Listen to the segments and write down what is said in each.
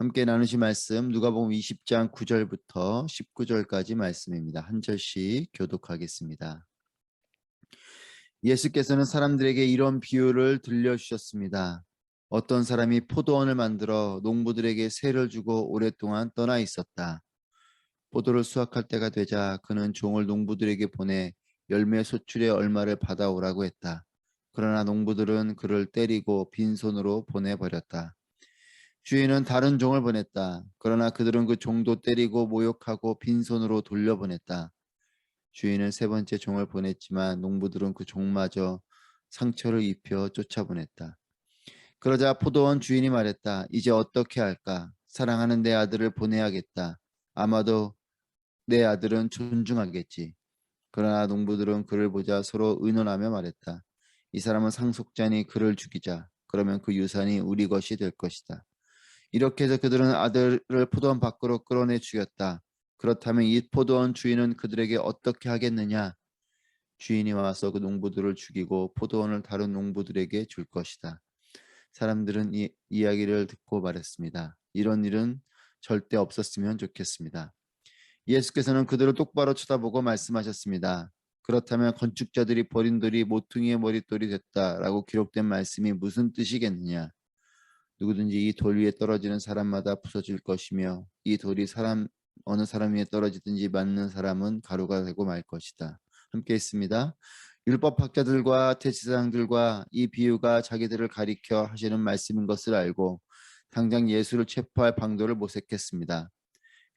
함께 나누실 말씀 누가복음 20장 9절부터 19절까지 말씀입니다. 한 절씩 교독하겠습니다. 예수께서는 사람들에게 이런 비유를 들려주셨습니다. 어떤 사람이 포도원을 만들어 농부들에게 세를 주고 오랫동안 떠나 있었다. 포도를 수확할 때가 되자 그는 종을 농부들에게 보내 열매 소출의 얼마를 받아오라고 했다. 그러나 농부들은 그를 때리고 빈손으로 보내버렸다. 주인은 다른 종을 보냈다. 그러나 그들은 그 종도 때리고 모욕하고 빈손으로 돌려보냈다. 주인은 세 번째 종을 보냈지만 농부들은 그 종마저 상처를 입혀 쫓아보냈다. 그러자 포도원 주인이 말했다. 이제 어떻게 할까? 사랑하는 내 아들을 보내야겠다. 아마도 내 아들은 존중하겠지. 그러나 농부들은 그를 보자 서로 의논하며 말했다. 이 사람은 상속자니 그를 죽이자. 그러면 그 유산이 우리 것이 될 것이다. 이렇게 해서 그들은 아들을 포도원 밖으로 끌어내 죽였다. 그렇다면 이 포도원 주인은 그들에게 어떻게 하겠느냐? 주인이 와서 그 농부들을 죽이고 포도원을 다른 농부들에게 줄 것이다. 사람들은 이 이야기를 듣고 말했습니다. 이런 일은 절대 없었으면 좋겠습니다. 예수께서는 그들을 똑바로 쳐다보고 말씀하셨습니다. 그렇다면 건축자들이 버린 돌이 모퉁이의 머릿돌이 됐다라고 기록된 말씀이 무슨 뜻이겠느냐? 누구든지 이 돌 위에 떨어지는 사람마다 부서질 것이며 이 돌이 어느 사람 위에 떨어지든지 맞는 사람은 가루가 되고 말 것이다. 함께 있습니다. 율법학자들과 대제사장들과 이 비유가 자기들을 가리켜 하시는 말씀인 것을 알고 당장 예수를 체포할 방도를 모색했습니다.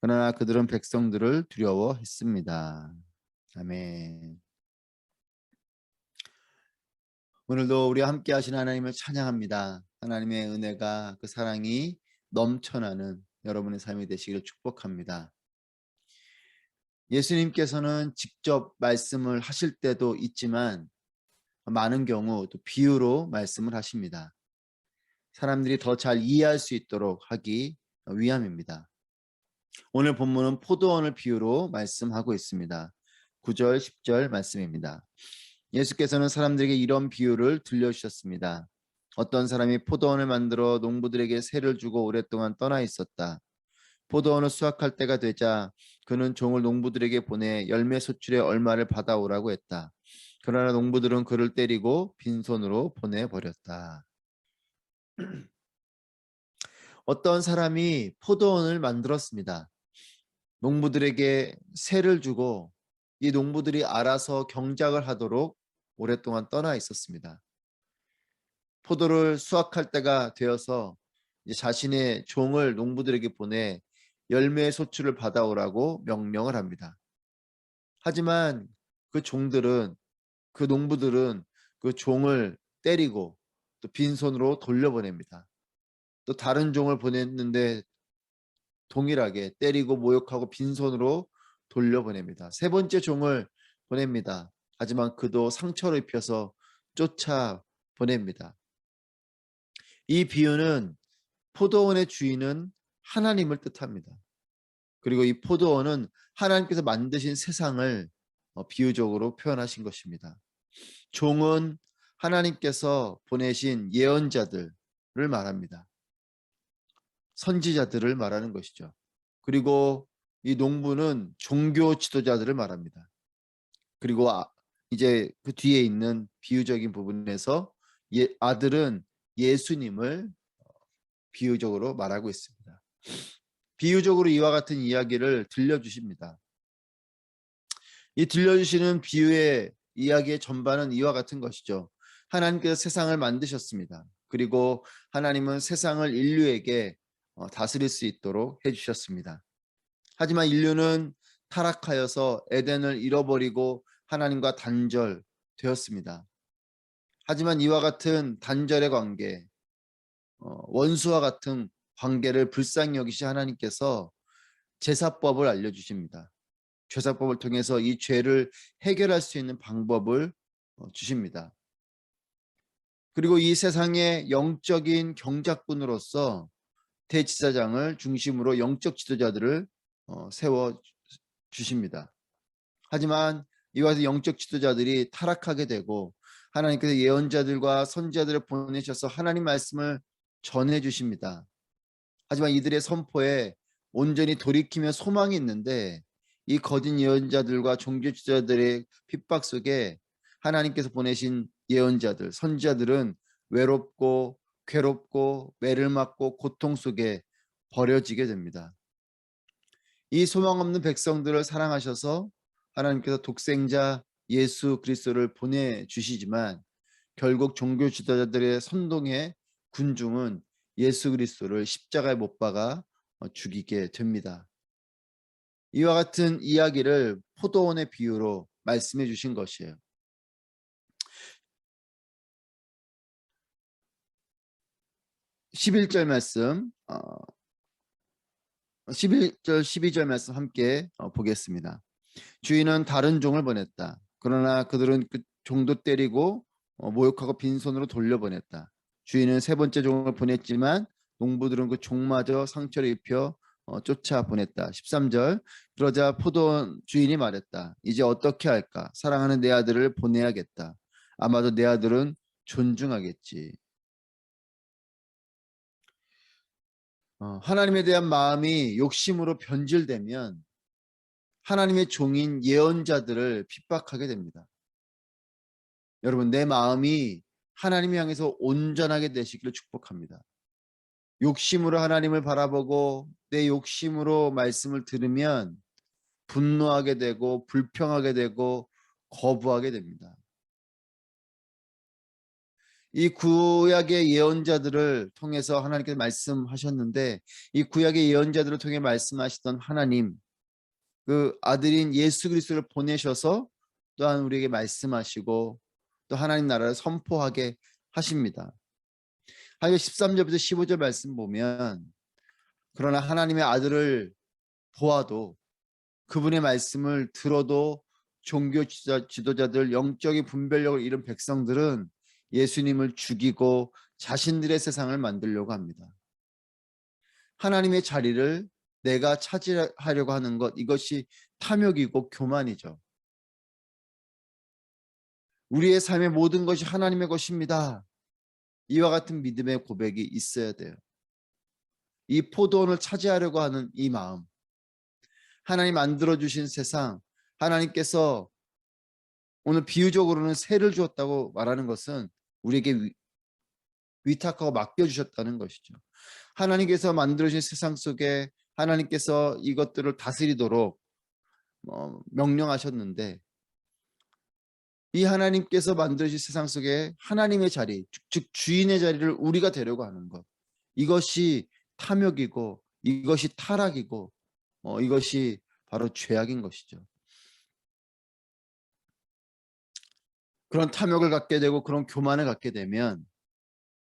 그러나 그들은 백성들을 두려워했습니다. 아멘. 오늘도 우리와 함께 하신 하나님을 찬양합니다. 하나님의 은혜가 그 사랑이 넘쳐나는 여러분의 삶이 되시기를 축복합니다. 예수님께서는 직접 말씀을 하실 때도 있지만 많은 경우 또 비유로 말씀을 하십니다. 사람들이 더 잘 이해할 수 있도록 하기 위함입니다. 오늘 본문은 포도원을 비유로 말씀하고 있습니다. 9절, 10절 말씀입니다. 예수께서는 사람들에게 이런 비유를 들려주셨습니다. 어떤 사람이 포도원을 만들어 농부들에게 세를 주고 오랫동안 떠나 있었다. 포도원을 수확할 때가 되자 그는 종을 농부들에게 보내 열매 소출의 얼마를 받아오라고 했다. 그러나 농부들은 그를 때리고 빈손으로 보내버렸다. 어떤 사람이 포도원을 만들었습니다. 농부들에게 세를 주고 이 농부들이 알아서 경작을 하도록 오랫동안 떠나 있었습니다. 포도를 수확할 때가 되어서 이제 자신의 종을 농부들에게 보내 열매 소출을 받아오라고 명령을 합니다. 하지만 그 농부들은 그 종을 때리고 또 빈손으로 돌려보냅니다. 또 다른 종을 보냈는데 동일하게 때리고 모욕하고 빈손으로 돌려보냅니다. 세 번째 종을 보냅니다. 하지만 그도 상처를 입혀서 쫓아보냅니다. 이 비유는 포도원의 주인은 하나님을 뜻합니다. 그리고 이 포도원은 하나님께서 만드신 세상을 비유적으로 표현하신 것입니다. 종은 하나님께서 보내신 예언자들을 말합니다. 선지자들을 말하는 것이죠. 그리고 이 농부는 종교 지도자들을 말합니다. 그리고 이제 그 뒤에 있는 비유적인 부분에서 아들은 예수님을 비유적으로 말하고 있습니다. 비유적으로 이와 같은 이야기를 들려주십니다. 이 들려주시는 비유의 이야기의 전반은 이와 같은 것이죠. 하나님께서 세상을 만드셨습니다. 그리고 하나님은 세상을 인류에게 다스릴 수 있도록 해주셨습니다. 하지만 인류는 타락하여서 에덴을 잃어버리고 하나님과 단절되었습니다. 하지만 이와 같은 단절의 관계, 원수와 같은 관계를 불쌍히 여기시 하나님께서 제사법을 알려주십니다. 제사법을 통해서 이 죄를 해결할 수 있는 방법을 주십니다. 그리고 이 세상의 영적인 경작꾼으로서 대제사장을 중심으로 영적 지도자들을 세워 주십니다. 하지만 이와 같은 영적 지도자들이 타락하게 되고 하나님께서 예언자들과 선지자들을 보내셔서 하나님 말씀을 전해 주십니다. 하지만 이들의 선포에 온전히 돌이키며 소망이 있는데 이 거짓 예언자들과 종교 지도자들의 핍박 속에 하나님께서 보내신 예언자들, 선지자들은 외롭고 괴롭고 매를 맞고 고통 속에 버려지게 됩니다. 이 소망 없는 백성들을 사랑하셔서 하나님께서 독생자 예수 그리스도를 보내주시지만 결국 종교 지도자들의 선동에 군중은 예수 그리스도를 십자가에 못 박아 죽이게 됩니다. 이와 같은 이야기를 포도원의 비유로 말씀해 주신 것이에요. 11절 말씀, 11절, 12절 말씀 함께 보겠습니다. 주인은 다른 종을 보냈다. 그러나 그들은 그 종도 때리고 모욕하고 빈손으로 돌려보냈다. 주인은 세 번째 종을 보냈지만 농부들은 그 종마저 상처를 입혀 쫓아보냈다. 13절 그러자 포도원 주인이 말했다. 이제 어떻게 할까? 사랑하는 내 아들을 보내야겠다. 아마도 내 아들은 존중하겠지. 하나님에 대한 마음이 욕심으로 변질되면 하나님의 종인 예언자들을 핍박하게 됩니다. 여러분, 내 마음이 하나님 향해서 온전하게 되시기를 축복합니다. 욕심으로 하나님을 바라보고 내 욕심으로 말씀을 들으면 분노하게 되고 불평하게 되고 거부하게 됩니다. 이 구약의 예언자들을 통해서 하나님께서 말씀하셨는데 이 구약의 예언자들을 통해 말씀하시던 하나님, 그 아들인 예수 그리스도를 보내셔서 또한 우리에게 말씀하시고 또 하나님 나라를 선포하게 하십니다. 하여 13절부터 15절 말씀 보면 그러나 하나님의 아들을 보아도 그분의 말씀을 들어도 종교 지도자들 영적인 분별력을 잃은 백성들은 예수님을 죽이고 자신들의 세상을 만들려고 합니다. 하나님의 자리를 내가 차지하려고 하는 것, 이것이 탐욕이고 교만이죠. 우리의 삶의 모든 것이 하나님의 것입니다. 이와 같은 믿음의 고백이 있어야 돼요. 이 포도원을 차지하려고 하는 이 마음, 하나님 만들어주신 세상, 하나님께서 오늘 비유적으로는 새를 주었다고 말하는 것은 우리에게 위탁하고 맡겨주셨다는 것이죠. 하나님께서 만들어주신 세상 속에 하나님께서 이것들을 다스리도록 명령하셨는데 이 하나님께서 만드신 세상 속에 하나님의 자리, 즉 주인의 자리를 우리가 되려고 하는 것, 이것이 탐욕이고 이것이 타락이고 이것이 바로 죄악인 것이죠. 그런 탐욕을 갖게 되고 그런 교만을 갖게 되면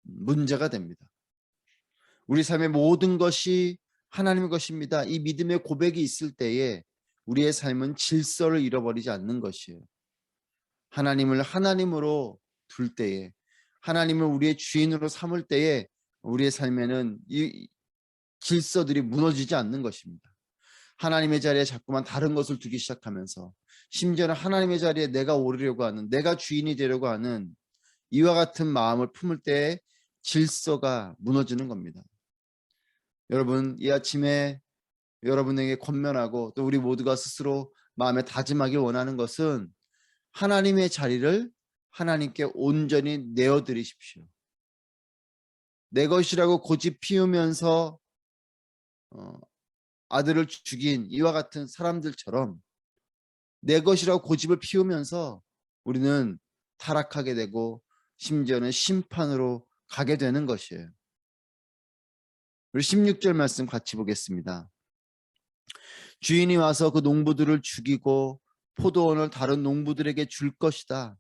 문제가 됩니다. 우리 삶의 모든 것이 하나님의 것입니다. 이 믿음의 고백이 있을 때에 우리의 삶은 질서를 잃어버리지 않는 것이에요. 하나님을 하나님으로 둘 때에, 하나님을 우리의 주인으로 삼을 때에 우리의 삶에는 이 질서들이 무너지지 않는 것입니다. 하나님의 자리에 자꾸만 다른 것을 두기 시작하면서 심지어는 하나님의 자리에 내가 오르려고 하는, 내가 주인이 되려고 하는 이와 같은 마음을 품을 때 질서가 무너지는 겁니다. 여러분, 이 아침에 여러분에게 권면하고 또 우리 모두가 스스로 마음에 다짐하길 원하는 것은 하나님의 자리를 하나님께 온전히 내어드리십시오. 내 것이라고 고집 피우면서 아들을 죽인 이와 같은 사람들처럼 내 것이라고 고집을 피우면서 우리는 타락하게 되고 심지어는 심판으로 가게 되는 것이에요. 우리 16절 말씀 같이 보겠습니다. 주인이 와서 그 농부들을 죽이고 포도원을 다른 농부들에게 줄 것이다.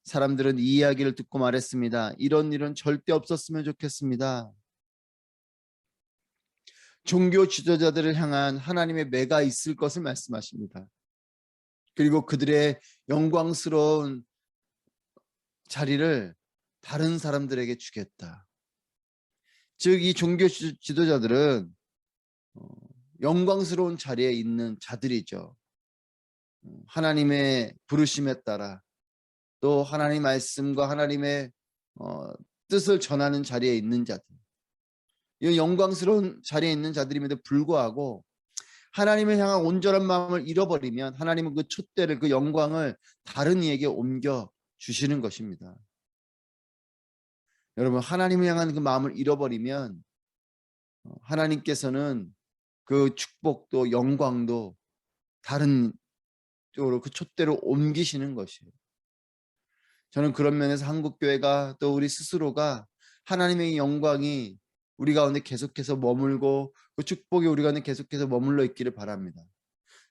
사람들은 이 이야기를 듣고 말했습니다. 이런 일은 절대 없었으면 좋겠습니다. 종교 지도자들을 향한 하나님의 매가 있을 것을 말씀하십니다. 그리고 그들의 영광스러운 자리를 다른 사람들에게 주겠다. 즉 이 종교 지도자들은 영광스러운 자리에 있는 자들이죠. 하나님의 부르심에 따라 또 하나님 말씀과 하나님의 뜻을 전하는 자리에 있는 자들. 이 영광스러운 자리에 있는 자들임에도 불구하고 하나님을 향한 온전한 마음을 잃어버리면 하나님은 그 촛대를, 그 영광을 다른 이에게 옮겨 주시는 것입니다. 여러분, 하나님을 향한 그 마음을 잃어버리면 하나님께서는 그 축복도 영광도 다른 쪽으로 그 촛대로 옮기시는 것이에요. 저는 그런 면에서 한국교회가 또 우리 스스로가 하나님의 영광이 우리 가운데 계속해서 머물고 그 축복이 우리 가운데 계속해서 머물러 있기를 바랍니다.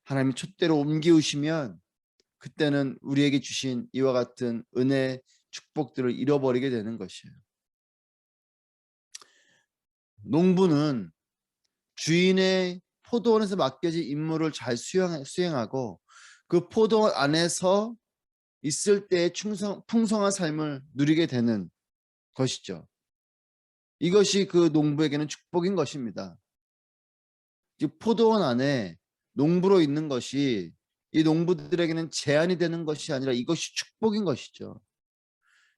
하나님이 촛대로 옮기우시면 그때는 우리에게 주신 이와 같은 은혜, 축복들을 잃어버리게 되는 것이에요. 농부는 주인의 포도원에서 맡겨진 임무를 잘 수행하고 그 포도원 안에서 있을 때의 풍성한 삶을 누리게 되는 것이죠. 이것이 그 농부에게는 축복인 것입니다. 포도원 안에 농부로 있는 것이 이 농부들에게는 제한이 되는 것이 아니라 이것이 축복인 것이죠.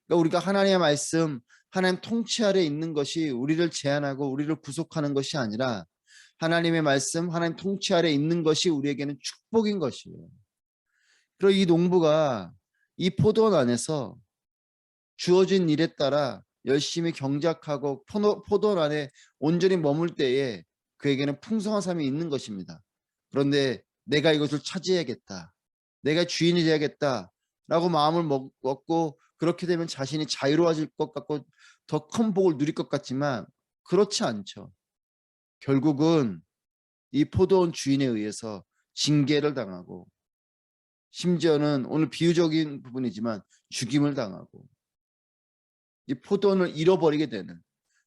그러니까 우리가 하나님의 말씀, 하나님 통치 아래 있는 것이 우리를 제한하고 우리를 구속하는 것이 아니라 하나님의 말씀, 하나님 통치 아래 있는 것이 우리에게는 축복인 것이에요. 그리고 이 농부가 이 포도원 안에서 주어진 일에 따라 열심히 경작하고 포도원 안에 온전히 머물 때에 그에게는 풍성한 삶이 있는 것입니다. 그런데 내가 이것을 차지해야겠다, 내가 주인이 되야겠다 라고 마음을 먹고 그렇게 되면 자신이 자유로워질 것 같고 더 큰 복을 누릴 것 같지만 그렇지 않죠. 결국은 이 포도원 주인에 의해서 징계를 당하고 심지어는 오늘 비유적인 부분이지만 죽임을 당하고 이 포도원을 잃어버리게 되는,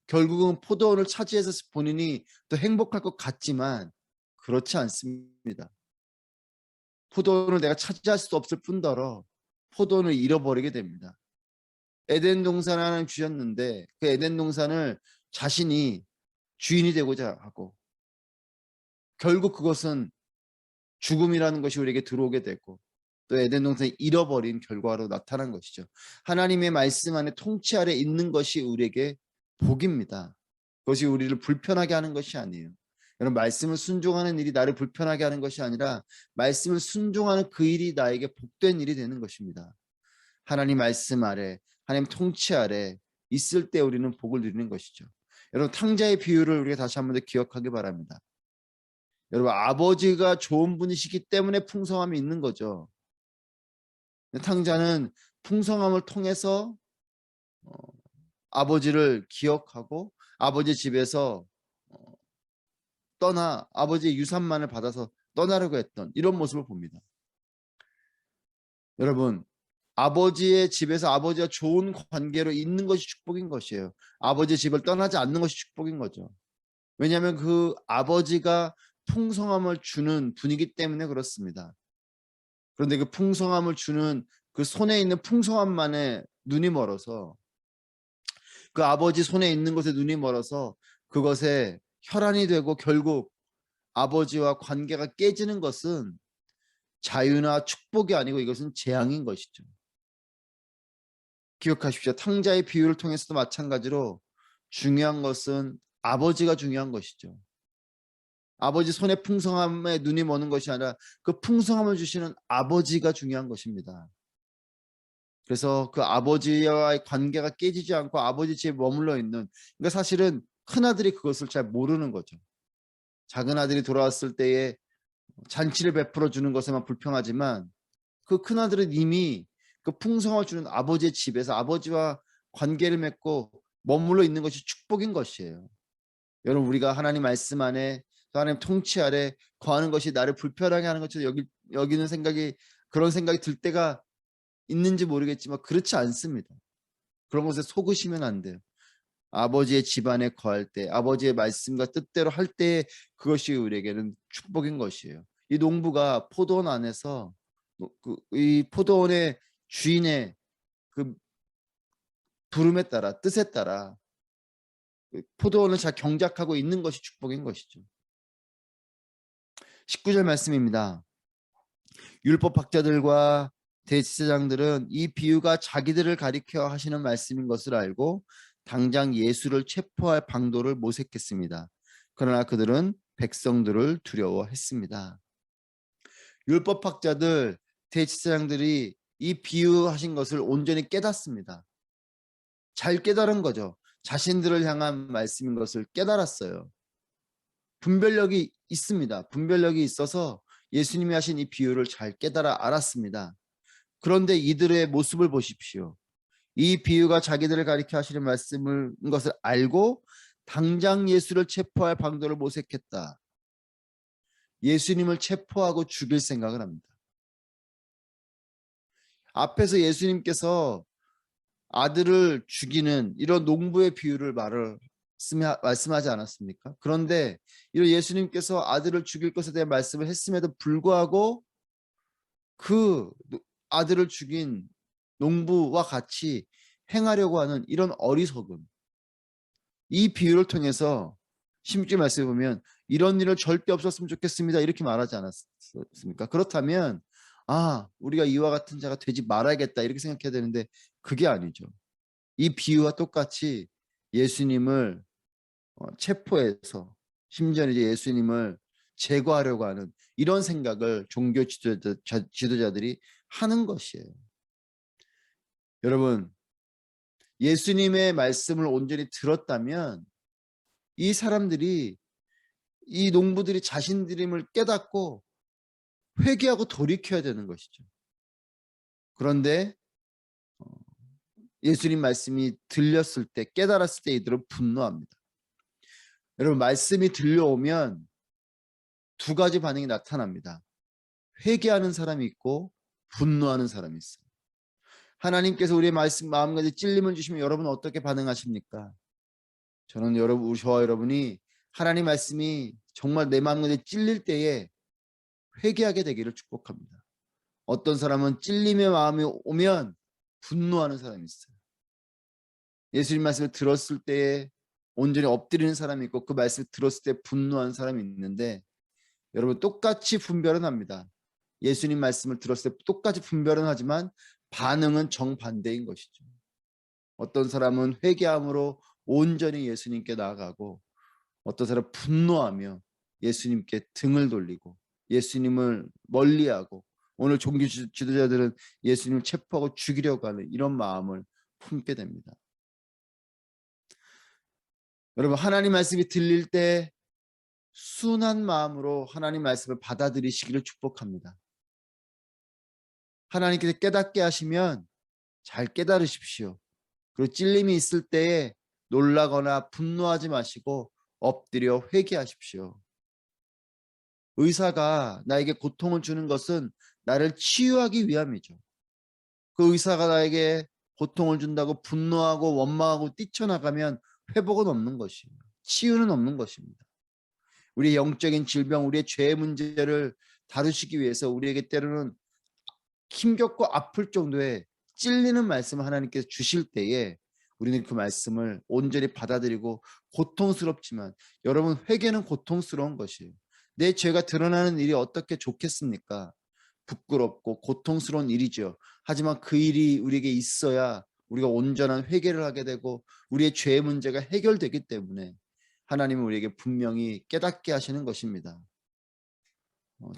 결국은 포도원을 차지해서 본인이 더 행복할 것 같지만 그렇지 않습니다. 포도원을 내가 차지할 수 없을 뿐더러 포도원을 잃어버리게 됩니다. 에덴 동산을 하나님 주셨는데 그 에덴 동산을 자신이 주인이 되고자 하고 결국 그것은 죽음이라는 것이 우리에게 들어오게 되고 또 에덴 동산을 잃어버린 결과로 나타난 것이죠. 하나님의 말씀 안에 통치 아래 있는 것이 우리에게 복입니다. 그것이 우리를 불편하게 하는 것이 아니에요. 여러분, 말씀을 순종하는 일이 나를 불편하게 하는 것이 아니라 말씀을 순종하는 그 일이 나에게 복된 일이 되는 것입니다. 하나님 말씀 아래, 하나님 통치 아래 있을 때 우리는 복을 누리는 것이죠. 여러분, 탕자의 비유를 우리가 다시 한 번 더 기억하기 바랍니다. 여러분, 아버지가 좋은 분이시기 때문에 풍성함이 있는 거죠. 탕자는 풍성함을 통해서 아버지를 기억하고 아버지 집에서 떠나 아버지의 유산만을 받아서 떠나려고 했던 이런 모습을 봅니다. 여러분, 아버지의 집에서 아버지와 좋은 관계로 있는 것이 축복인 것이에요. 아버지의 집을 떠나지 않는 것이 축복인 거죠. 왜냐하면 그 아버지가 풍성함을 주는 분이기 때문에 그렇습니다. 그런데 그 풍성함을 주는 그 손에 있는 풍성함만에 눈이 멀어서, 그 아버지 손에 있는 것에 눈이 멀어서 그것에 혈안이 되고 결국 아버지와 관계가 깨지는 것은 자유나 축복이 아니고 이것은 재앙인 것이죠. 기억하십시오. 탕자의 비유를 통해서도 마찬가지로 중요한 것은 아버지가 중요한 것이죠. 아버지 손의 풍성함에 눈이 머는 것이 아니라 그 풍성함을 주시는 아버지가 중요한 것입니다. 그래서 그 아버지와의 관계가 깨지지 않고 아버지 집에 머물러 있는, 그러니까 사실은 큰아들이 그것을 잘 모르는 거죠. 작은 아들이 돌아왔을 때에 잔치를 베풀어 주는 것에만 불평하지만 그 큰아들은 이미 그 풍성함을 주는 아버지의 집에서 아버지와 관계를 맺고 머물러 있는 것이 축복인 것이에요. 여러분, 우리가 하나님 말씀 안에, 하나님 통치 아래 거하는 것이 나를 불편하게 하는 것처럼 여기는 생각이, 그런 생각이 들 때가 있는지 모르겠지만 그렇지 않습니다. 그런 것에 속으시면 안 돼요. 아버지의 집안에 거할 때, 아버지의 말씀과 뜻대로 할 때 그것이 우리에게는 축복인 것이에요. 이 농부가 포도원 안에서 이 포도원의 주인의 그 부름에 따라, 뜻에 따라 포도원을 잘 경작하고 있는 것이 축복인 것이죠. 19절 말씀입니다. 율법학자들과 대제사장들은 이 비유가 자기들을 가리켜 하시는 말씀인 것을 알고 당장 예수를 체포할 방도를 모색했습니다. 그러나 그들은 백성들을 두려워했습니다. 율법학자들, 대제사장들이 이 비유하신 것을 온전히 깨닫습니다. 잘 깨달은 거죠. 자신들을 향한 말씀인 것을 깨달았어요. 분별력이 있습니다. 분별력이 있어서 예수님이 하신 이 비유를 잘 깨달아 알았습니다. 그런데 이들의 모습을 보십시오. 이 비유가 자기들을 가리켜 하시는 말씀인 것을 알고 당장 예수를 체포할 방도를 모색했다. 예수님을 체포하고 죽일 생각을 합니다. 앞에서 예수님께서 아들을 죽이는 이런 농부의 비유를 말씀하지 않았습니까? 그런데 이런 예수님께서 아들을 죽일 것에 대한 말씀을 했음에도 불구하고 그 아들을 죽인 농부와 같이 행하려고 하는 이런 어리석음, 이 비유를 통해서 16절 말씀에 보면 이런 일은 절대 없었으면 좋겠습니다 이렇게 말하지 않았습니까? 그렇다면 우리가 이와 같은 자가 되지 말아야겠다 이렇게 생각해야 되는데 그게 아니죠. 이 비유와 똑같이 예수님을 체포해서 심지어는 이제 예수님을 제거하려고 하는 이런 생각을 종교 지도자들이 하는 것이에요. 여러분, 예수님의 말씀을 온전히 들었다면 이 사람들이, 이 농부들이 자신들임을 깨닫고 회개하고 돌이켜야 되는 것이죠. 그런데 예수님 말씀이 들렸을 때, 깨달았을 때 이들은 분노합니다. 여러분, 말씀이 들려오면 두 가지 반응이 나타납니다. 회개하는 사람이 있고 분노하는 사람이 있어요. 하나님께서 우리의 마음가짐에 찔림을 주시면 여러분은 어떻게 반응하십니까? 저는 저와 여러분이 하나님 말씀이 정말 내 마음가짐에 찔릴 때에 회개하게 되기를 축복합니다. 어떤 사람은 찔림의 마음이 오면 분노하는 사람이 있어요. 예수님 말씀을 들었을 때에 온전히 엎드리는 사람이 있고 그 말씀을 들었을 때 분노하는 사람이 있는데 여러분 똑같이 분별은 합니다. 예수님 말씀을 들었을 때 똑같이 분별은 하지만 반응은 정반대인 것이죠. 어떤 사람은 회개함으로 온전히 예수님께 나아가고 어떤 사람은 분노하며 예수님께 등을 돌리고 예수님을 멀리하고 오늘 종교 지도자들은 예수님을 체포하고 죽이려고 하는 이런 마음을 품게 됩니다. 여러분 하나님 말씀이 들릴 때 순한 마음으로 하나님 말씀을 받아들이시기를 축복합니다. 하나님께서 깨닫게 하시면 잘 깨달으십시오. 그리고 찔림이 있을 때에 놀라거나 분노하지 마시고 엎드려 회개하십시오. 의사가 나에게 고통을 주는 것은 나를 치유하기 위함이죠. 그 의사가 나에게 고통을 준다고 분노하고 원망하고 뛰쳐나가면 회복은 없는 것이에요. 치유는 없는 것입니다. 우리의 영적인 질병, 우리의 죄 문제를 다루시기 위해서 우리에게 때로는 힘겹고 아플 정도의 찔리는 말씀을 하나님께서 주실 때에 우리는 그 말씀을 온전히 받아들이고 고통스럽지만 여러분 회개는 고통스러운 것이에요. 내 죄가 드러나는 일이 어떻게 좋겠습니까? 부끄럽고 고통스러운 일이죠. 하지만 그 일이 우리에게 있어야 우리가 온전한 회개를 하게 되고 우리의 죄의 문제가 해결되기 때문에 하나님은 우리에게 분명히 깨닫게 하시는 것입니다.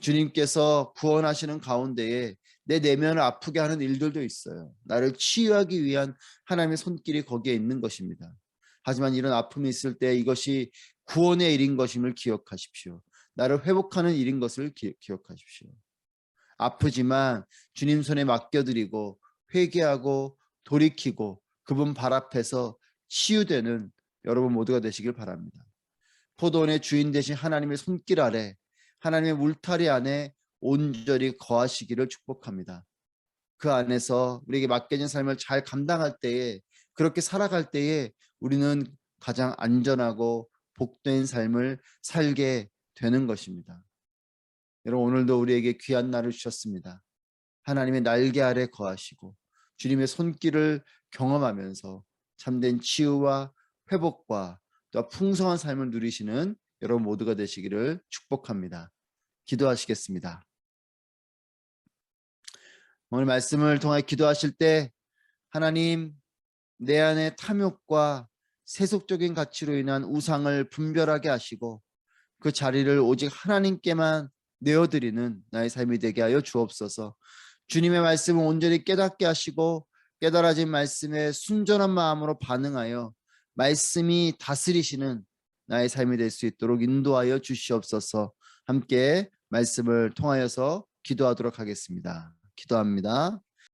주님께서 구원하시는 가운데에 내 내면을 아프게 하는 일들도 있어요. 나를 치유하기 위한 하나님의 손길이 거기에 있는 것입니다. 하지만 이런 아픔이 있을 때 이것이 구원의 일인 것임을 기억하십시오. 나를 회복하는 일인 것을 기억하십시오. 아프지만 주님 손에 맡겨드리고 회개하고 돌이키고 그분 발 앞에서 치유되는 여러분 모두가 되시길 바랍니다. 포도원의 주인 되신 하나님의 손길 아래 하나님의 울타리 안에 온전히 거하시기를 축복합니다. 그 안에서 우리에게 맡겨진 삶을 잘 감당할 때에 그렇게 살아갈 때에 우리는 가장 안전하고 복된 삶을 살게 되는 것입니다. 여러분 오늘도 우리에게 귀한 날을 주셨습니다. 하나님의 날개 아래 거하시고 주님의 손길을 경험하면서 참된 치유와 회복과 또 풍성한 삶을 누리시는 여러분 모두가 되시기를 축복합니다. 기도하시겠습니다. 오늘 말씀을 통해 기도하실 때 하나님 내 안에 탐욕과 세속적인 가치로 인한 우상을 분별하게 하시고 그 자리를 오직 하나님께만 내어드리는 나의 삶이 되게 하여 주옵소서. 주님의 말씀을 온전히 깨닫게 하시고 깨달아진 말씀에 순전한 마음으로 반응하여 말씀이 다스리시는 나의 삶이 될 수 있도록 인도하여 주시옵소서. 함께 말씀을 통하여서 기도하도록 하겠습니다. 기도합니다.